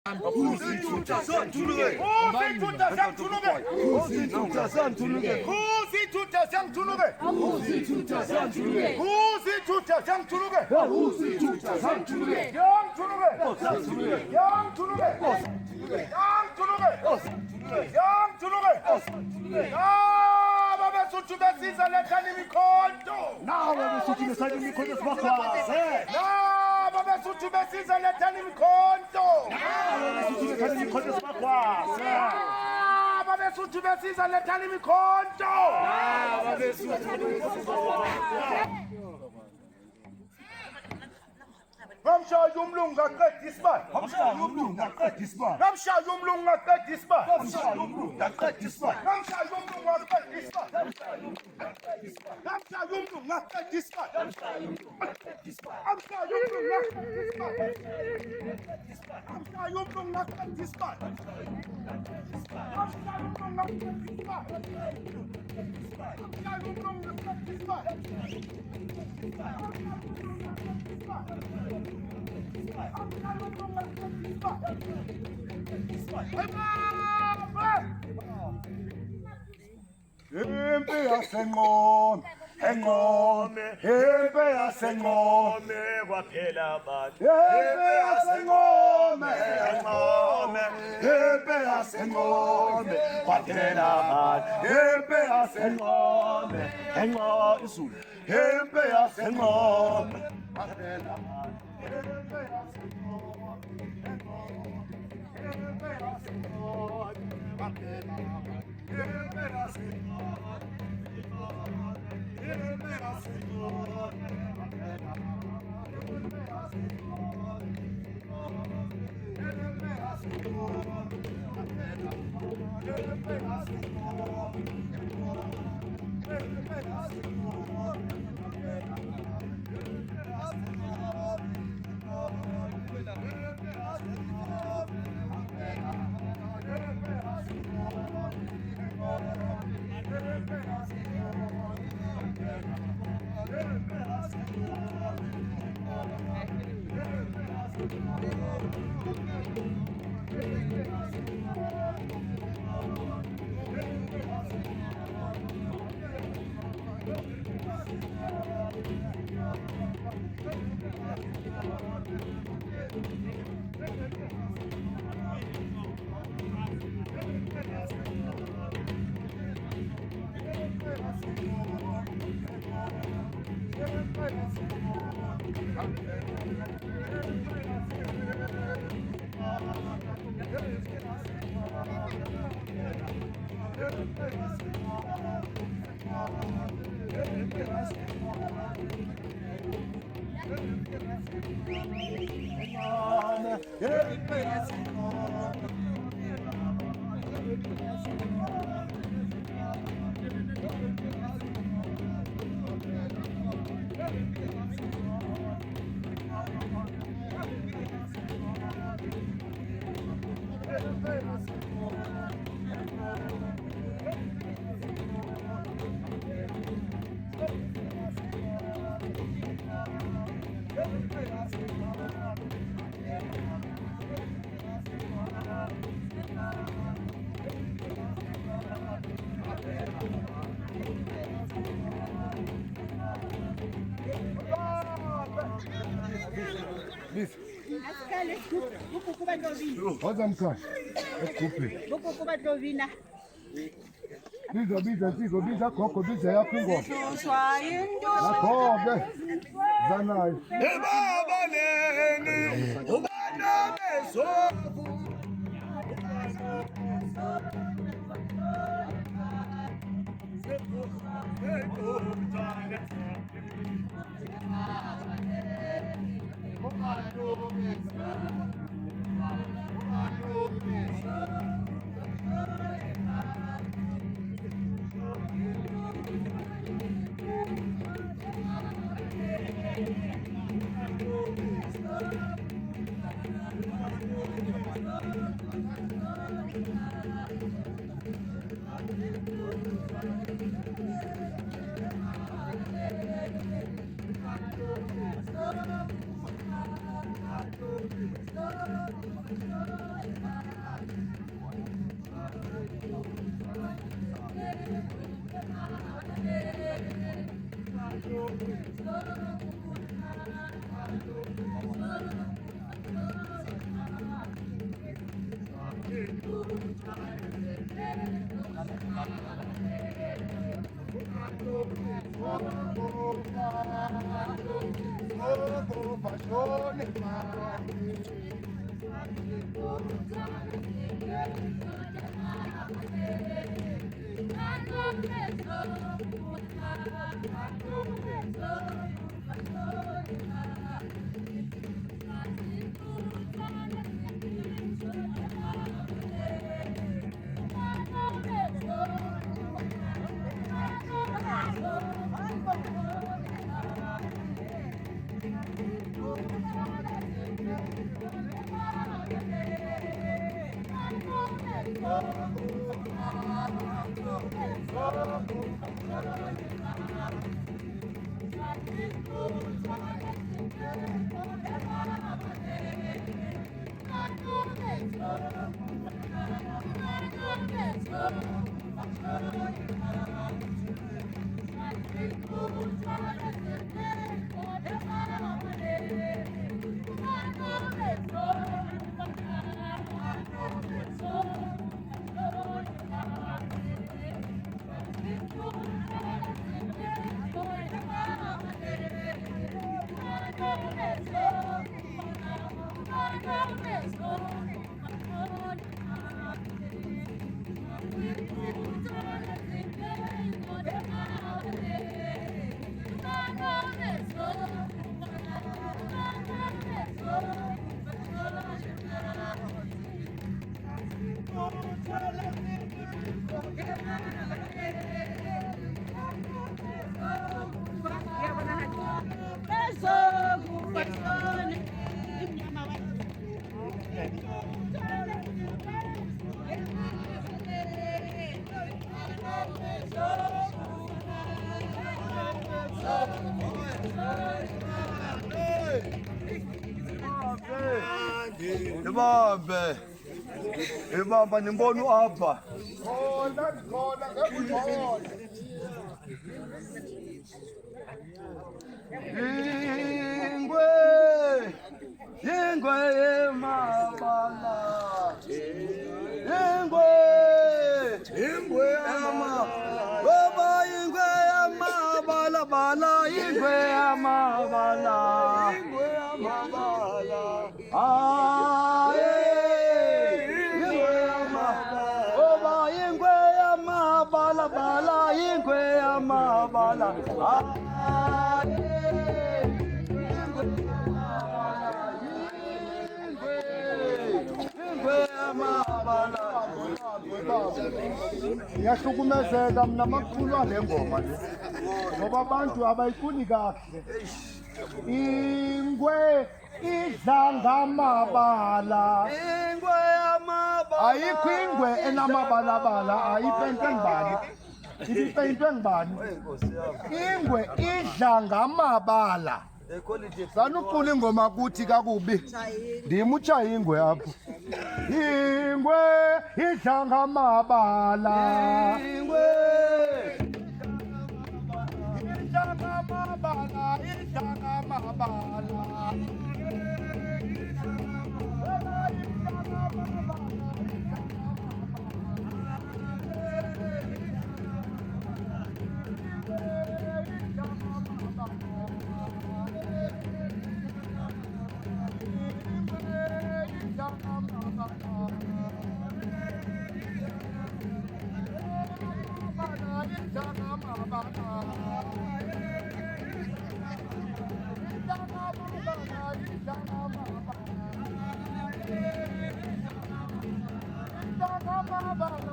Kusithutha sangithuluke. Kusithutha sangithuluke. Kusithutha sangithuluke. Kusithutha sangithuluke. Kusithutha sangithuluke. Kusithutha sangithuluke. Kusithutha sangithuluke. Yangithuluke. Sangithuluke. Yangithuluke. Yangithuluke. Yangithuluke. Babesuthu besizwe lethani imikhonto. Nawe besithi besayini imikhonto sibakhwaze. Babesuthu besizwe lethani imikhonto. Nawe besithi besayini imikhonto sibakhwaze. Babesuthu besizwe lethani imikhonto. Nawe besithi Ngamshaya umlungu ngaqeda isibani. Ngamshaya umlungu ngaqeda isibani. Ngamshaya umlungu ngaqeda isibani. Ngamshaya umlungu ngaqeda isibani. Ngamshaya umlungu ngaqeda isibani. Ngamshaya umlungu ngaqeda isibani. Ngamshaya umlungu ngaqeda isibani. Ngamshaya umlungu ngaqeda isibani. Ngamshaya umlungu ngaqeda isibani. Ngamshaya umlungu ngaqeda Impi yasenqome, enqome, impi yasenqome, kwaphela abantu. impi yasenqome, enqome, impi yasenqome, kwaphela abantu, impi yasenqome, enqome, izulu, impi yasenqome, kwaphela abantu, impi yasenqome, enqome, impi yasenqome, kwaphela abantu. Waza mkani, ekupe. Biza koko, biza yakho ingoma. Yakho-ke, zanayo. Ebabaleni, ubana bezovu. Stop. Ibamba nimbona uapha. Ingwe yemabala. Ingwe baba ingwe yamabala bala ingwe yamabala. Ngiyahlukumezeka mina makuculwa le ngoma le ngoba abantu abayifuni kahle. Ingwe idla ngamabala. Ayikho ingwe enamabalabala, ayipentwe ngubani? Ibipentwe ngubani? Ingwe idla ngamabala. Sanucula ingoma kuthi kakubi. Ndimutsha ingwe apho. Ingwe idla ngamabala. Ingwe idla ngamabala, idla ngamabala. Baba